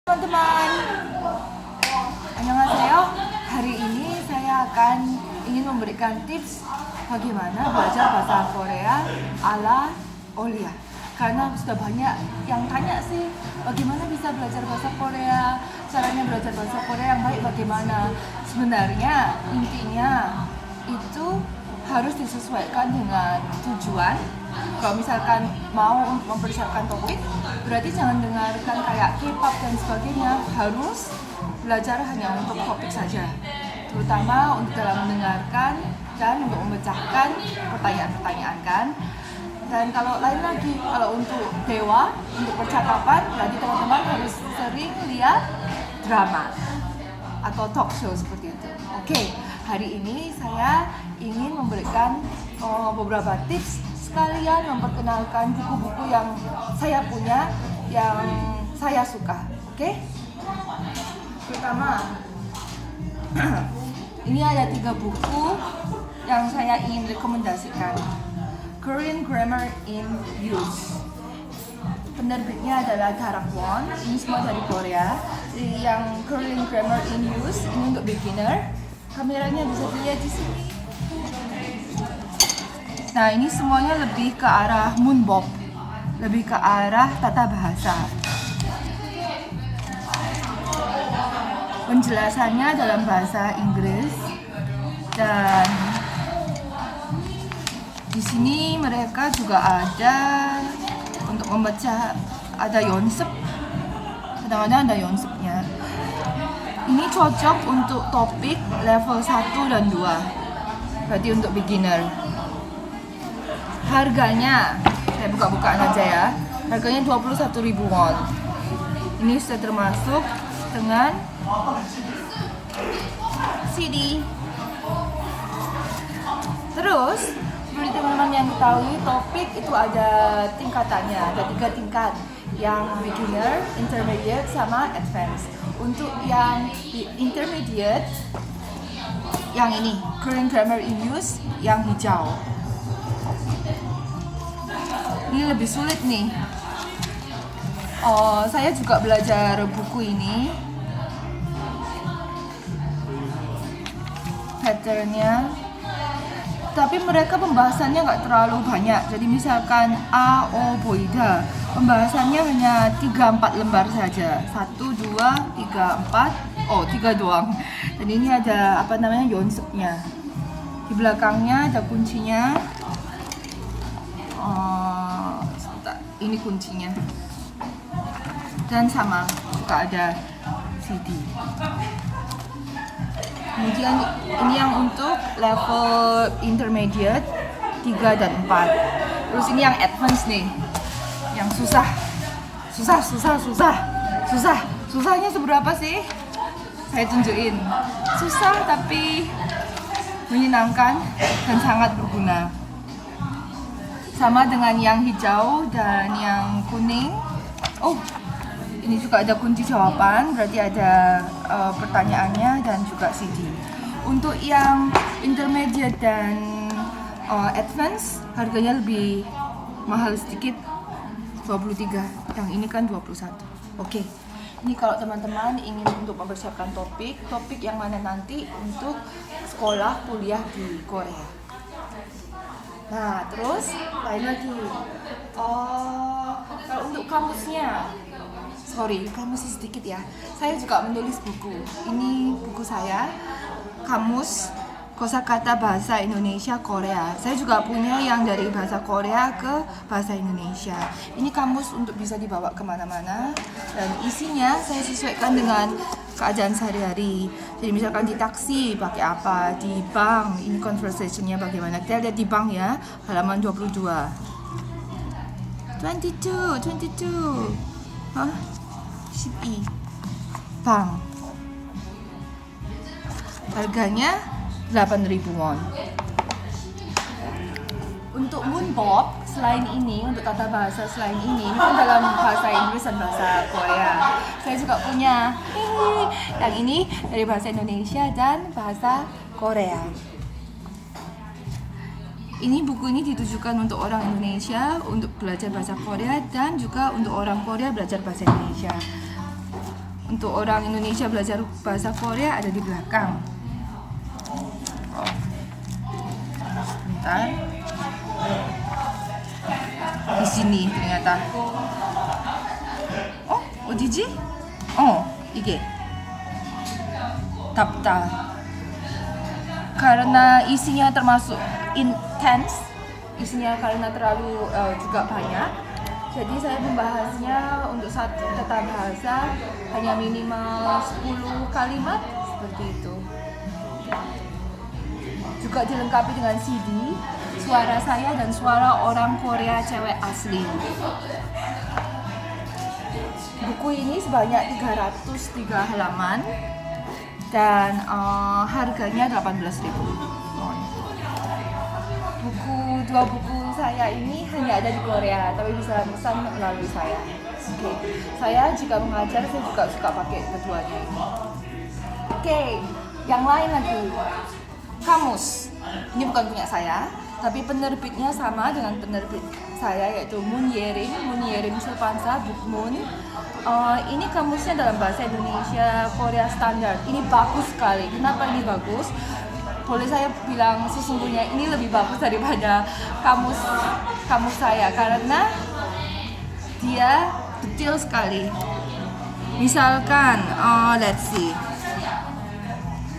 Teman-teman, annyeonghaseyo. Hari ini saya ingin memberikan tips bagaimana belajar bahasa Korea ala Olia. Karena sudah banyak yang tanya sih, bagaimana bisa belajar bahasa Korea, caranya belajar bahasa Korea yang baik bagaimana. Sebenarnya intinya itu harus disesuaikan dengan tujuan. Kalau misalkan mau untuk mempersiapkan topik, berarti jangan dengarkan kayak K-pop dan sebagainya. Harus belajar hanya untuk topik saja, terutama untuk dalam mendengarkan dan untuk memecahkan pertanyaan-pertanyaan kan. Dan kalau lain lagi, kalau untuk dewa, untuk percakapan, berarti teman-teman harus sering lihat drama atau talk show seperti itu. Oke, hari ini saya ingin memberikan beberapa tips sekalian memperkenalkan buku-buku yang saya punya, yang saya suka. Oke? Pertama, ini ada 3 buku yang saya ingin rekomendasikan. Korean Grammar in Use. Penerbitnya adalah Garakwon. Ini semua dari Korea. Yang Korean Grammar in Use ini untuk beginner. Kameranya bisa dilihat di sini. Nah, ini semuanya lebih ke arah 문법, lebih ke arah tata bahasa. Penjelasannya dalam bahasa Inggris, dan di sini mereka juga ada untuk membaca, ada yonsep, kadang-kadang ada yonsepnya. Ini cocok untuk topik level 1 dan 2, berarti untuk beginner. Harganya, saya buka-bukaan aja ya. Harganya 21.000 won. Ini sudah termasuk dengan CD. Terus, seperti teman-teman yang ketahui, topik itu ada tingkatannya. Ada 3 tingkat. Yang beginner, intermediate, sama advanced. Untuk yang intermediate, yang ini, Korean Grammar in Use, yang hijau. Ini lebih sulit nih. Saya juga belajar buku ini. Patternnya. Tapi mereka pembahasannya nggak terlalu banyak. Jadi misalkan A, O, Boida, pembahasannya hanya 3-4 lembar saja. 1, 2, 3, 4. 3 doang. Dan ini ada yonsepnya. Di belakangnya ada kuncinya. Ini kuncinya. Dan sama juga ada CD. Kemudian ini yang untuk level intermediate 3 dan 4. Terus ini yang advance nih, yang susah. Susahnya seberapa sih? Saya tunjukin. Susah tapi menyenangkan dan sangat berguna. Sama dengan yang hijau dan yang kuning. Ini juga ada kunci jawaban, berarti ada pertanyaannya dan juga CD. Untuk yang intermediate dan advance, harganya lebih mahal sedikit, 23. Yang ini kan 21. Oke. Ini kalau teman-teman ingin untuk mempersiapkan topik yang mana nanti untuk sekolah kuliah di Korea. Nah, terus lain lagi. Kalau untuk kamusnya, kamusnya sedikit ya. Saya juga menulis buku. Ini buku saya, Kamus Kosakata Bahasa Indonesia Korea. Saya juga punya yang dari bahasa Korea ke bahasa Indonesia. Ini kamus untuk bisa dibawa kemana-mana. Dan isinya saya sesuaikan dengan keadaan sehari-hari. Jadi misalkan di taksi pakai apa, di bank ini conversationnya bagaimana. Kita lihat di bank ya, halaman 22. 22. Hah? 12. Bank. Harganya 8.000 won. Untuk 문법 selain ini, untuk tata bahasa selain ini kan dalam bahasa Inggris dan bahasa Korea. Saya juga punya yang ini dari bahasa Indonesia dan bahasa Korea. Ini buku ini ditujukan untuk orang Indonesia untuk belajar bahasa Korea dan juga untuk orang Korea belajar bahasa Indonesia. Untuk orang Indonesia belajar bahasa Korea ada di belakang. Oh. Sebentar. Di sini ternyata. Oh, 어디지? 이게 답답. Karena isinya termasuk intense, isinya karena terlalu juga banyak. Jadi saya membahasnya untuk satu tata bahasa hanya minimal 10 kalimat seperti itu. Juga dilengkapi dengan CD, suara saya dan suara orang Korea cewek asli. Buku ini sebanyak 303 halaman dan harganya 18.000 won. Dua buku saya ini hanya ada di Korea, tapi bisa pesan melalui saya. Oke. Saya jika mengajar saya juga suka pakai keduanya ini. Oke, yang lain lagi. Kamus. Ini bukan punya saya, tapi penerbitnya sama dengan penerbit saya, yaitu Moon Yering Silpansa Bookmoon. Ini kamusnya dalam bahasa Indonesia Korea standar. Ini bagus sekali. Kenapa ini bagus? Boleh saya bilang sesungguhnya ini lebih bagus daripada kamus saya karena dia detail sekali. Misalkan, let's see.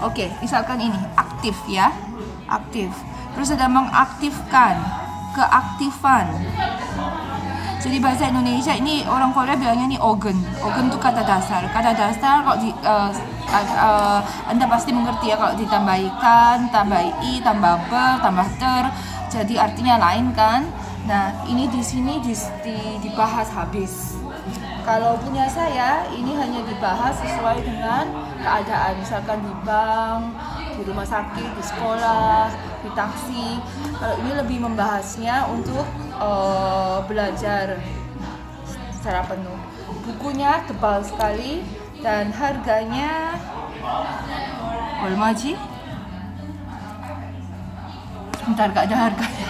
Oke, misalkan ini aktif ya, aktif. Terus ada mengaktifkan, keaktifan. Jadi bahasa Indonesia ini orang Korea bilangnya ini organ. Organ itu kata dasar. Kata dasar kalau Anda pasti mengerti ya, kalau ditambahkan, tambah i, tambah ber, tambah ter, jadi artinya lain kan. Nah, ini di sini dibahas habis. Kalau punya saya, ini hanya dibahas sesuai dengan keadaan. Misalkan di bank, di rumah sakit, di sekolah, di taksi. Kalau ini lebih membahasnya untuk belajar secara penuh. Bukunya tebal sekali dan harganya 얼마지? Bentar, gak ada harganya.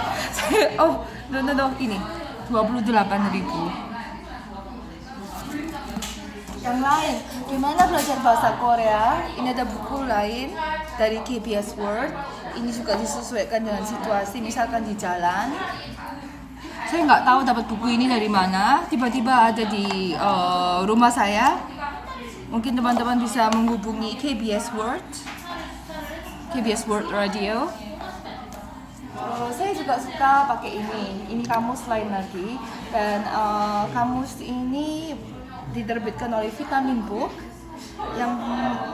No, ini 28.000. Yang lain, gimana belajar bahasa Korea? Ini ada buku lain dari KBS World. Ini juga disesuaikan dengan situasi, misalkan di jalan. Saya nggak tahu dapat buku ini dari mana. Tiba-tiba ada di rumah saya. Mungkin teman-teman bisa menghubungi KBS World Radio. Saya juga suka pakai ini. Ini kamus lain lagi. Dan kamus ini diterbitkan oleh Vitamin Book. Yang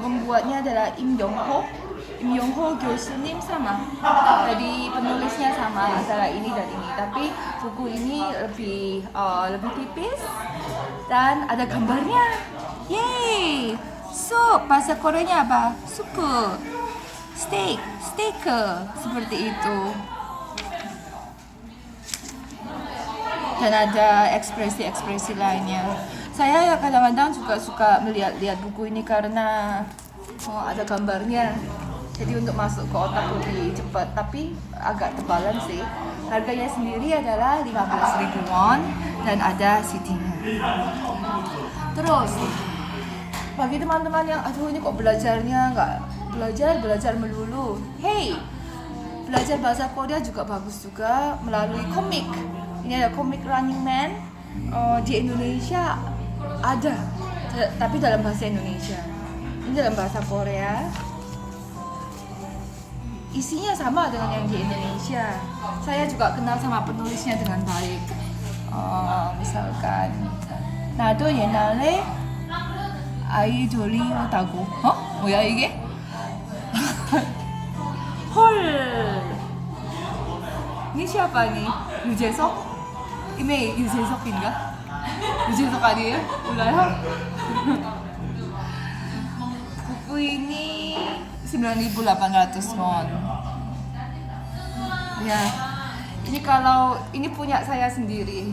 membuatnya adalah Im Yong Ho 교수님 sama. Jadi penulisnya sama antara ini dan ini. Tapi buku ini lebih tipis dan ada gambarnya. Yeay! Sup, bahasa Koreanya apa? Supu. Steak, seperti itu. Dan ada ekspresi-ekspresi lainnya. Saya kadang-kadang juga suka melihat buku ini karena ada gambarnya. Jadi untuk masuk ke otak lebih cepat, tapi agak tebalan sih. Harganya sendiri adalah 15.000 won dan ada CD-nya. Terus, bagi teman-teman yang ini kok belajarnya nggak belajar melulu. Hey, belajar bahasa Korea juga bagus juga melalui komik. Ini ada komik Running Man. Di Indonesia ada, tapi dalam bahasa Indonesia. Ini dalam bahasa Korea. Isinya sama dengan yang di Indonesia. Saya juga kenal sama penulisnya dengan baik. 미salkan 나도 옛날에 아이돌이었다고. 뭐야 이게? 헐. Ini siapa nih? 유재석? Ini 유재석인가? 유재석 아니에요? 몰라요? 부ku ini 9.800 won. Ya, ini kalau ini punya saya sendiri.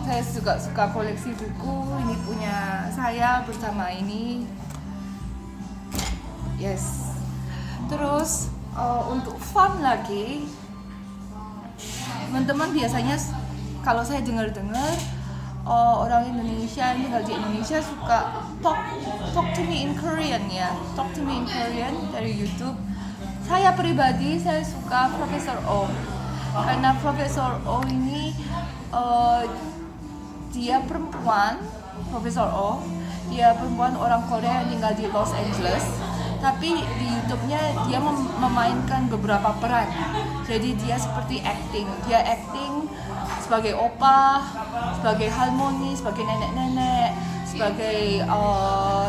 Saya juga suka koleksi buku. Ini punya saya bersama ini. Yes. Terus untuk fun lagi, teman-teman biasanya kalau saya dengar orang Indonesia yang tinggal di Indonesia suka talk to me in Korean ya, talk to me in Korean dari YouTube. Saya pribadi saya suka Profesor O karena Profesor O ini dia perempuan, Profesor O, dia perempuan orang Korea yang tinggal di Los Angeles. Tapi di YouTube-nya dia memainkan beberapa peran. Jadi dia seperti acting. Dia acting sebagai opa, sebagai harmoni, sebagai nenek-nenek, sebagai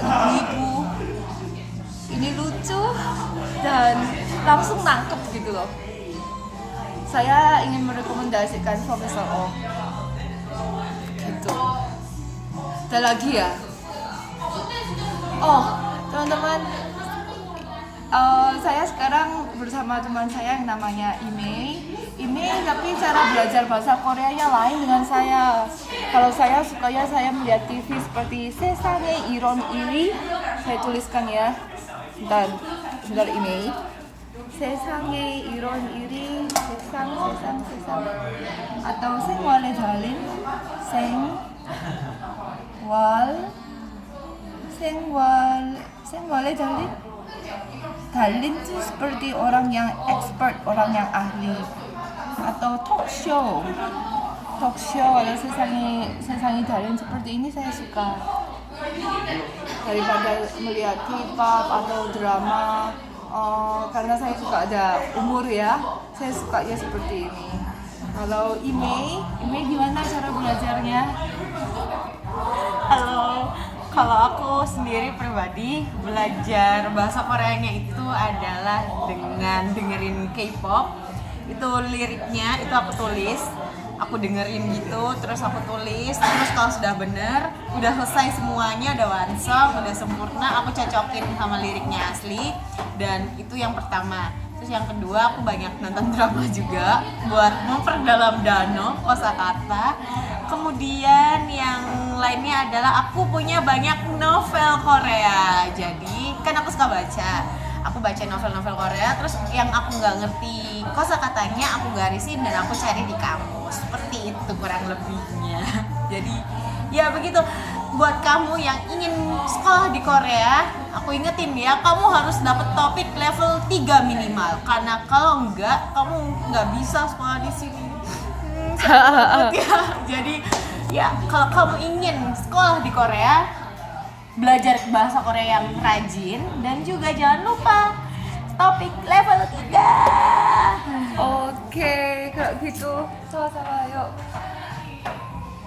ibu-ibu. Ini lucu dan langsung nangkep gitu loh. Saya ingin merekomendasikan Profesor O. Gitu. Ada lagi ya? Oh, teman-teman, saya sekarang bersama teman saya yang namanya Ime, tapi cara belajar bahasa Koreanya lain dengan saya. Kalau saya sukanya saya melihat TV seperti 세상에 이런 일이, saya tuliskan ya, bentar Ime. 세상에 이런 일이, 세상 atau 생활에 달린, 생활에 달린 itu seperti orang yang expert, orang yang ahli, atau talk show atau sesangi 달린 seperti ini saya suka daripada melihat K-pop atau drama. Karena saya suka ada umur ya, saya sukanya seperti ini. Kalau Ime gimana cara belajarnya? Halo, kalau aku sendiri pribadi belajar bahasa Koreanya itu adalah dengan dengerin K-pop. Itu liriknya itu aku tulis, aku dengerin gitu, terus aku tulis, terus kalau sudah bener, udah selesai semuanya, udah one song, udah sempurna, aku cocokin sama liriknya asli. Dan itu yang pertama. Terus yang kedua, aku banyak nonton drama juga buat memperdalam kosakata. Kemudian yang lainnya adalah aku punya banyak novel Korea. Jadi kan aku suka baca. Aku baca novel-novel Korea, terus yang aku nggak ngerti kosakatanya aku garisin dan aku cari di kamus. Seperti itu kurang lebihnya. Jadi ya begitu. Buat kamu yang ingin sekolah di Korea, aku ingetin ya, kamu harus dapat topik level 3 minimal. Karena kalau enggak, kamu nggak bisa sekolah di sini. Ya. Jadi ya kalau kamu ingin sekolah di Korea, belajar bahasa Korea yang rajin, dan juga jangan lupa topik level 3. Oke, kalau gitu sama-sama yuk.